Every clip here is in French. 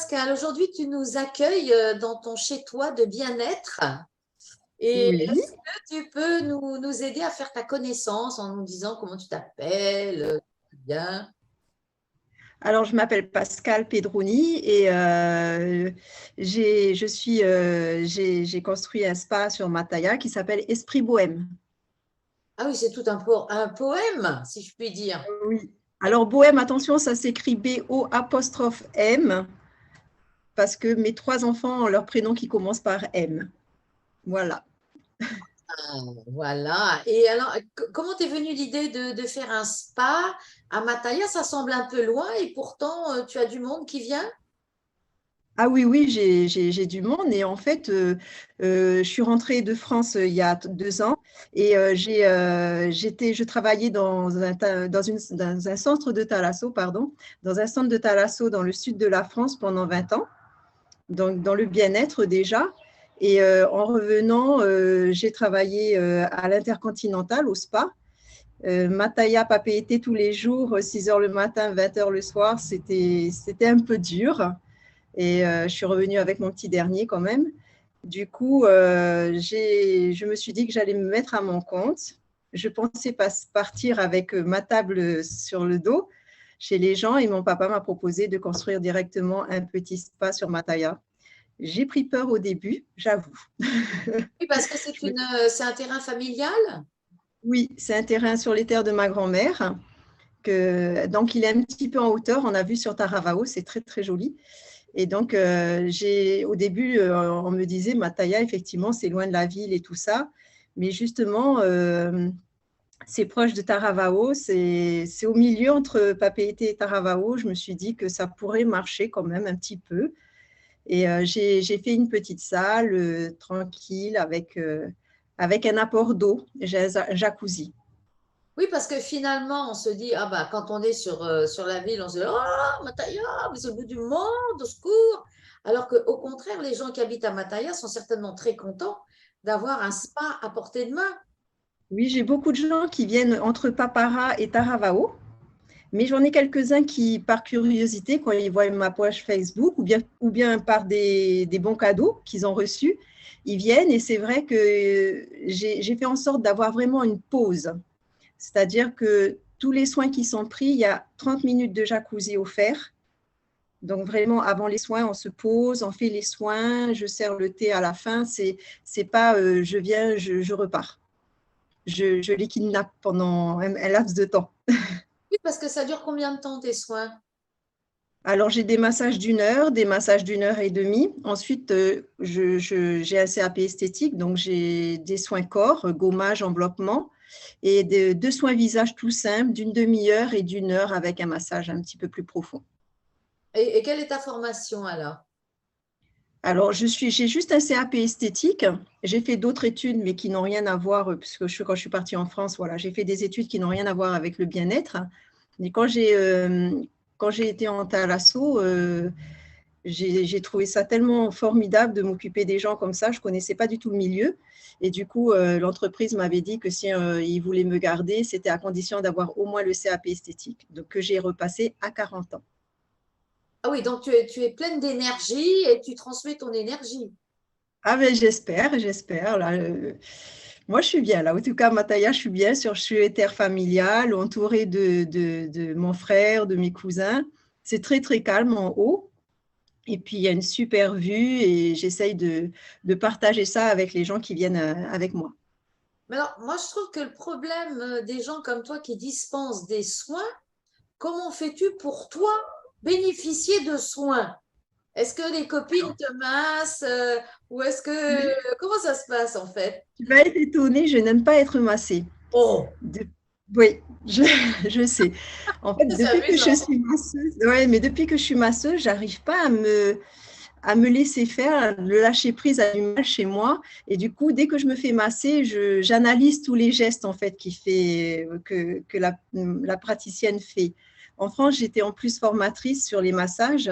Pascal, aujourd'hui tu nous accueilles dans ton chez-toi de bien-être et Oui. est-ce que tu peux nous aider à faire ta connaissance en nous disant comment tu t'appelles, bien? Alors, je m'appelle Pascal Pedroni et j'ai construit un spa sur Mataya qui s'appelle Esprit Bohème. Ah oui, c'est tout un poème, si je puis dire. Oui. Alors, Bohème, attention, ça s'écrit B-O''M parce que mes trois enfants ont leur prénom qui commence par M. Voilà. Ah, voilà. Et alors, comment t'es venue l'idée de faire un spa à Mataya? Ça semble un peu loin et pourtant tu as du monde qui vient? Ah oui, oui, j'ai du monde et en fait, je suis rentrée de France il y a 2 ans et je travaillais dans un centre de thalasso, pardon, dans un centre de thalasso dans le sud de la France pendant 20 ans, donc dans le bien-être déjà. Et en revenant, j'ai travaillé à l'Intercontinental, au spa. Mataya, Papeete tous les jours, 6 heures le matin, 20 heures le soir, c'était un peu dur. Et je suis revenue avec mon petit dernier quand même. Du coup, je me suis dit que j'allais me mettre à mon compte. Je pensais pas partir avec ma table sur le dos chez les gens et mon papa m'a proposé de construire directement un petit spa sur Mataya. J'ai pris peur au début, j'avoue. Oui, parce que Je me- c'est un terrain familial. Oui, c'est un terrain sur les terres de ma grand-mère. Donc, il est un petit peu en hauteur. On a vu sur Taravao, c'est très, très joli. Et donc, au début, on me disait, Mataya, effectivement, c'est loin de la ville et tout ça. Mais justement, c'est proche de Taravao. C'est au milieu entre Papeete et Taravao. Je me suis dit que ça pourrait marcher quand même un petit peu. Et j'ai fait une petite salle tranquille avec un apport d'eau. J'ai un jacuzzi. Oui, parce que finalement, on se dit, ah bah, quand on est sur la ville, on se dit, oh, Mataya, mais c'est le bout du monde, au secours. Alors qu'au contraire, les gens qui habitent à Mataya sont certainement très contents d'avoir un spa à portée de main. Oui, j'ai beaucoup de gens qui viennent entre Papara et Taravao. Mais j'en ai quelques-uns qui, par curiosité, quand ils voient ma page Facebook ou bien par des bons cadeaux qu'ils ont reçus, ils viennent et c'est vrai que j'ai fait en sorte d'avoir vraiment une pause. C'est-à-dire que tous les soins qui sont pris, il y a 30 minutes de jacuzzi offert. Donc vraiment, avant les soins, on se pose, on fait les soins, je sers le thé à la fin. C'est pas je viens, je repars. Je les kidnappe pendant un laps de temps. Oui, parce que ça dure combien de temps tes soins? Alors, j'ai des massages d'1 heure, des massages d'1 heure et demie. Ensuite, j'ai un CAP esthétique, donc j'ai des soins corps, gommage, enveloppement, et deux soins visage tout simples d'une demi-heure et d'1 heure avec un massage un petit peu plus profond. Et quelle est ta formation alors? Alors, j'ai juste un CAP esthétique. J'ai fait d'autres études, mais qui n'ont rien à voir, puisque quand je suis partie en France, voilà, j'ai fait des études qui n'ont rien à voir avec le bien-être. Mais quand j'ai été en thalasso, j'ai trouvé ça tellement formidable de m'occuper des gens comme ça. Je ne connaissais pas du tout le milieu. Et du coup, l'entreprise m'avait dit que si ils voulaient me garder, c'était à condition d'avoir au moins le CAP esthétique, donc que j'ai repassé à 40 ans. Ah oui, donc tu es pleine d'énergie et tu transmets ton énergie. Ah ben j'espère. Là, moi, je suis bien là. En tout cas, Mataya, je suis bien je suis terre familiale, entourée de mon frère, de mes cousins. C'est très, très calme en haut. Et puis, il y a une super vue et j'essaye de partager ça avec les gens qui viennent avec moi. Mais alors, moi, je trouve que le problème des gens comme toi qui dispensent des soins, comment fais-tu pour toi bénéficier de soins? Est-ce que les copines te massent ou est-ce que comment ça se passe en fait? Tu vas être étonnée, je n'aime pas être massée. Oh, De- Oui, je, je sais. En fait, c'est depuis que je amusant. suis masseuse, ouais, mais depuis que je suis masseuse, j'arrive pas à me laisser faire, le lâcher prise a du mal chez moi. Et du coup, dès que je me fais masser, j'analyse tous les gestes en fait que la praticienne fait. En France, j'étais en plus formatrice sur les massages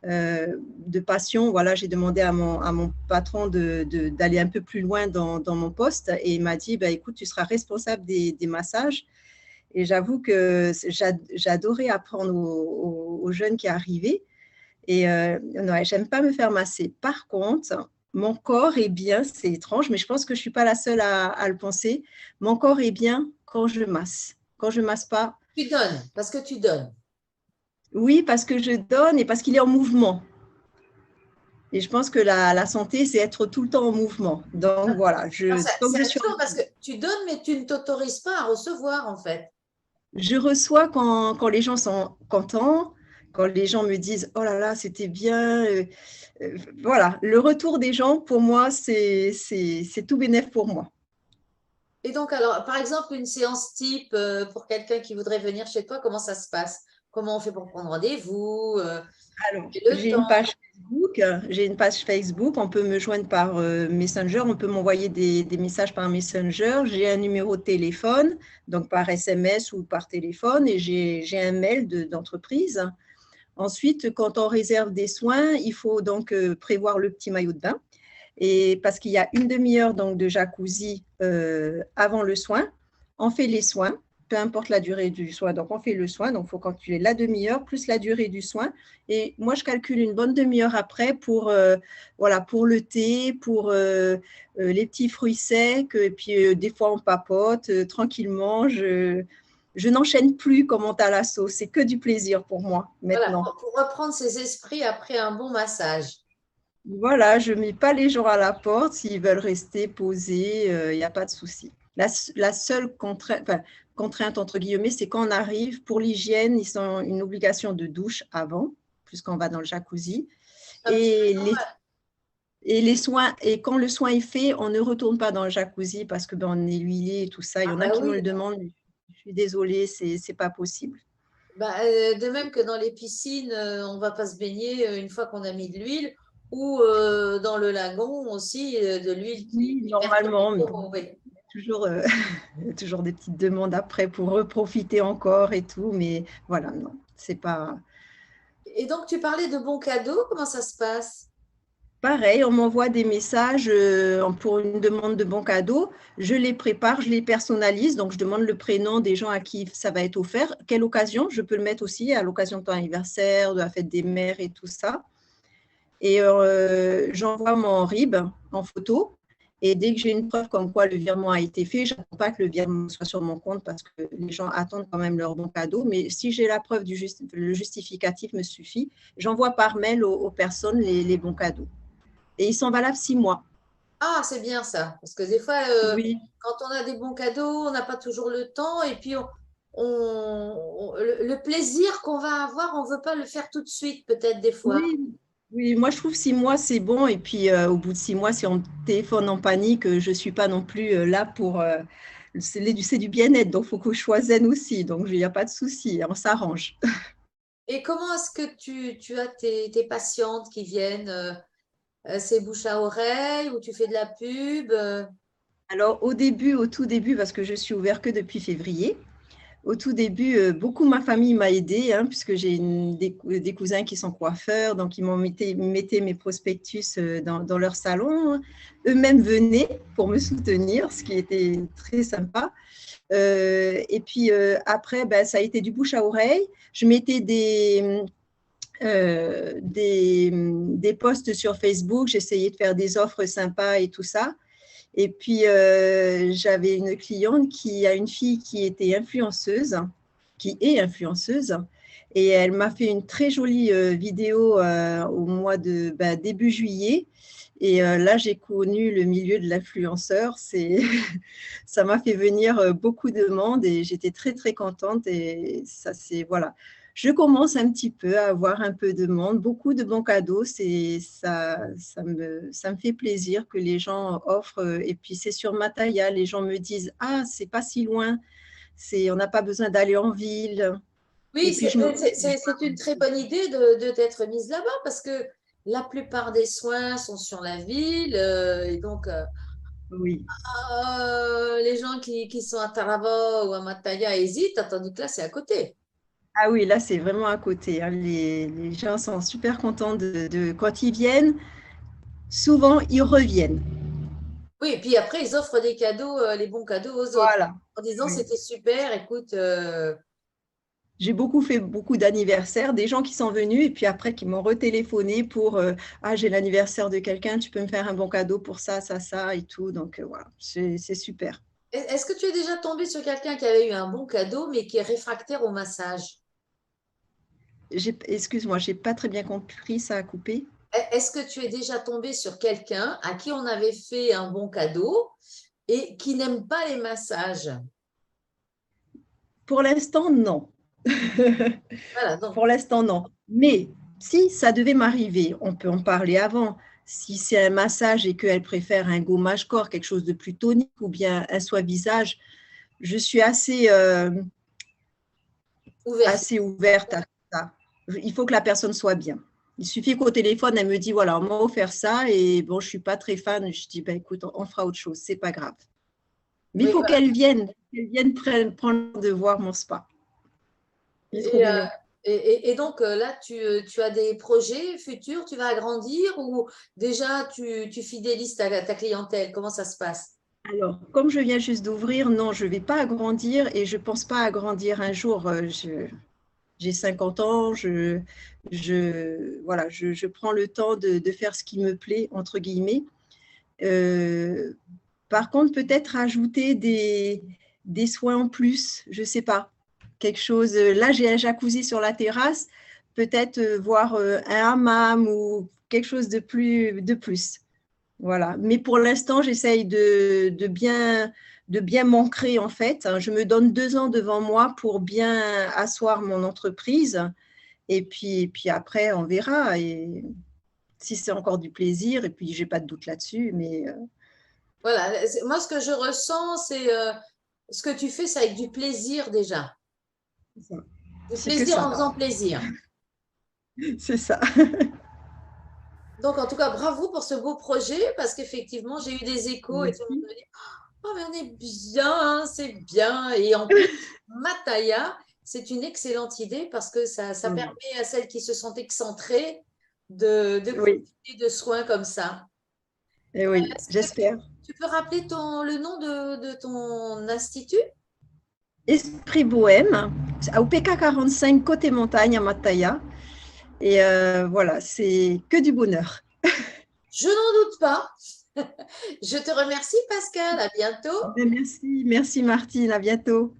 de passion. Voilà, j'ai demandé à mon patron d'aller un peu plus loin dans mon poste et il m'a dit, bah, écoute, tu seras responsable des massages. Et j'avoue que j'adorais apprendre aux jeunes qui arrivaient. Et ouais, j'aime pas me faire masser. Par contre, mon corps est bien, c'est étrange, mais je pense que je suis pas la seule à le penser. Mon corps est bien quand je masse. Quand je masse pas, Tu donnes, parce que tu donnes. oui, parce que je donne et parce qu'il est en mouvement. Et je pense que la santé, c'est être tout le temps en mouvement. Donc voilà, Non, tant que c'est je suis amusant parce que tu donnes, mais tu ne t'autorises pas à recevoir, en fait. je reçois quand les gens sont contents, quand les gens me disent oh là là, c'était bien. Voilà, le retour des gens, pour moi, c'est tout bénef pour moi. Et donc, alors, par exemple, une séance type pour quelqu'un qui voudrait venir chez toi, comment ça se passe? Comment on fait pour prendre rendez-vous? Alors, Et le temps? j'ai une page Facebook, on peut me joindre par Messenger, on peut m'envoyer des messages par Messenger, j'ai un numéro de téléphone, donc par SMS ou par téléphone, et j'ai un mail d'entreprise. Ensuite, quand on réserve des soins, il faut donc prévoir le petit maillot de bain. Et parce qu'il y a une demi-heure donc de jacuzzi avant le soin, on fait les soins, peu importe la durée du soin. Donc, on fait le soin, donc il faut calculer la demi-heure plus la durée du soin. Et moi, je calcule une bonne demi-heure après pour, voilà, pour le thé, pour les petits fruits secs. Et puis, des fois, on papote tranquillement. Je n'enchaîne plus comme on à la sauce. C'est que du plaisir pour moi Voilà, maintenant. pour reprendre ses esprits après un bon massage. Voilà, je ne mets pas les gens à la porte. S'ils veulent rester posés, il n'y a pas de souci. La seule contrainte, enfin, contrainte, entre guillemets, c'est quand on arrive, pour l'hygiène, ils ont une obligation de douche avant, puisqu'on va dans le jacuzzi. Un petit peu Et normal. les soins, et quand le soin est fait, on ne retourne pas dans le jacuzzi parce que ben, on est huilé et tout ça. Il y Ah en a bah qui me oui, le demandent. Je suis désolée, c'est pas possible. bah, de même que dans les piscines, on ne va pas se baigner une fois qu'on a mis de l'huile, ou dans le lagon aussi, de l'huile Oui, qui perturbe normalement, mais trop. Oui. toujours, toujours des petites demandes après pour reprofiter encore et tout, mais voilà, non, c'est pas Et donc, tu parlais de bons cadeaux, comment ça se passe? pareil. On m'envoie des messages pour une demande de bons cadeaux. Je les prépare, je les personnalise, donc je demande le prénom des gens à qui ça va être offert. Quelle occasion? Je peux le mettre aussi à l'occasion de ton anniversaire, de la fête des mères et tout ça. Et j'envoie mon RIB en photo. Et dès que j'ai une preuve comme quoi le virement a été fait, je n'attends pas que le virement soit sur mon compte parce que les gens attendent quand même leur bon cadeau. Mais si j'ai la preuve le justificatif me suffit, j'envoie par mail aux personnes les bons cadeaux. Et ils sont valables 6 mois. Ah, c'est bien ça, parce que des fois, Oui, quand on a des bons cadeaux, on n'a pas toujours le temps, et puis le plaisir qu'on va avoir, on ne veut pas le faire tout de suite, peut-être des fois. oui, oui. Moi, je trouve 6 mois, c'est bon. Et puis, au bout de 6 mois, si on téléphone en panique, je ne suis pas non plus là pour. C'est du bien-être, donc il faut que je sois zen aussi. Donc, il n'y a pas de souci, on s'arrange. Et comment est-ce que tu as tes patientes qui viennent? C'est bouche à oreille ou tu fais de la pub? Alors, au tout début, parce que je suis ouvert que depuis février, au tout début, beaucoup ma famille m'a aidée, hein, puisque j'ai des cousins qui sont coiffeurs, donc ils mettaient mes prospectus dans leur salon. Eux-mêmes venaient pour me soutenir, ce qui était très sympa. Et puis après, ben, ça a été du bouche à oreille. Je mettais des posts sur Facebook, j'essayais de faire des offres sympas et tout ça. Et puis, j'avais une cliente qui a une fille qui était influenceuse, qui est influenceuse, et elle m'a fait une très jolie vidéo au mois de début juillet. Et là, j'ai connu le milieu de l'influenceur. Ça m'a fait venir beaucoup de monde et j'étais très, très contente. Et ça, c'est, voilà. Je commence un petit peu à avoir un peu de monde, beaucoup de bons cadeaux. Ça me fait plaisir que les gens offrent. Et puis, c'est sur Mataya. Les gens me disent, ah, c'est pas si loin. On n'a pas besoin d'aller en ville. Et Oui, puis, c'est une très bonne idée de t'être mise là-bas parce que la plupart des soins sont sur la ville et donc oui. les gens qui sont à Taraba ou à Mataya hésitent, tandis que là, c'est à côté. Ah oui, là, c'est vraiment à côté, hein. Les gens sont super contents quand ils viennent. Souvent, ils reviennent. Oui, et puis après, ils offrent des cadeaux, les bons cadeaux aux autres Voilà. en disant Oui. c'était super, écoute, j'ai beaucoup fait beaucoup d'anniversaires, des gens qui sont venus et puis après qui m'ont retéléphoné pour ah, j'ai l'anniversaire de quelqu'un, tu peux me faire un bon cadeau pour ça, ça, ça et tout. Donc voilà, c'est super. Est-ce que tu es déjà tombé sur quelqu'un qui avait eu un bon cadeau, mais qui est réfractaire au massage? Excuse-moi, j'ai pas très bien compris, ça a coupé. Est-ce que tu es déjà tombé sur quelqu'un à qui on avait fait un bon cadeau et qui n'aime pas les massages? Pour l'instant, non. Voilà, donc Pour l'instant, non. Mais si ça devait m'arriver, on peut en parler avant. Si c'est un massage et qu'elle préfère un gommage corps, quelque chose de plus tonique ou bien un soin visage, je suis ouvert. assez ouverte à ça. Il faut que la personne soit bien. Il suffit qu'au téléphone, elle me dit, voilà, on m'a offert ça et bon, je ne suis pas très fan. Je dis, ben, écoute, on fera autre chose, c'est pas grave. Mais il Oui, faut qu'elle vienne prendre de voir mon spa. Il est trop et, euh, mignon. et donc là, tu as des projets futurs, tu vas agrandir ou déjà tu fidélises ta clientèle? Comment ça se passe? Alors, comme je viens juste d'ouvrir, non, je ne vais pas agrandir et je ne pense pas agrandir un jour. J'ai 50 ans, voilà, je prends le temps de faire ce qui me plaît, entre guillemets. Euh, Par contre, peut-être ajouter des soins en plus, je ne sais pas. Quelque chose. Là, j'ai un jacuzzi sur la terrasse, peut-être voir un hammam ou quelque chose de plus. Voilà. Mais pour l'instant, j'essaye de bien m'ancrer en fait. Je me donne 2 ans devant moi pour bien asseoir mon entreprise. Et puis après, on verra. Et si c'est encore du plaisir, et puis j'ai pas de doute là-dessus, mais Voilà, moi ce que je ressens, c'est ce que tu fais, c'est avec du plaisir déjà. c'est ça. Du C'est que plaisir en ça. faisant plaisir. C'est ça. Donc, en tout cas, bravo pour ce beau projet parce qu'effectivement, j'ai eu des échos et tout le monde Merci. me dit, oh, mais on est bien, c'est bien. Et en plus, Mataya, c'est une excellente idée parce que ça Mm. permet à celles qui se sont excentrées de Oui, profiter de soins comme ça. et oui, Est-ce que j'espère. tu peux rappeler le nom de ton institut? Esprit Bohème, au PK 45 côté montagne à Mataya. Et voilà, c'est que du bonheur. Je n'en doute pas. Je te remercie, Pascal. À bientôt. Merci, merci Martine, à bientôt.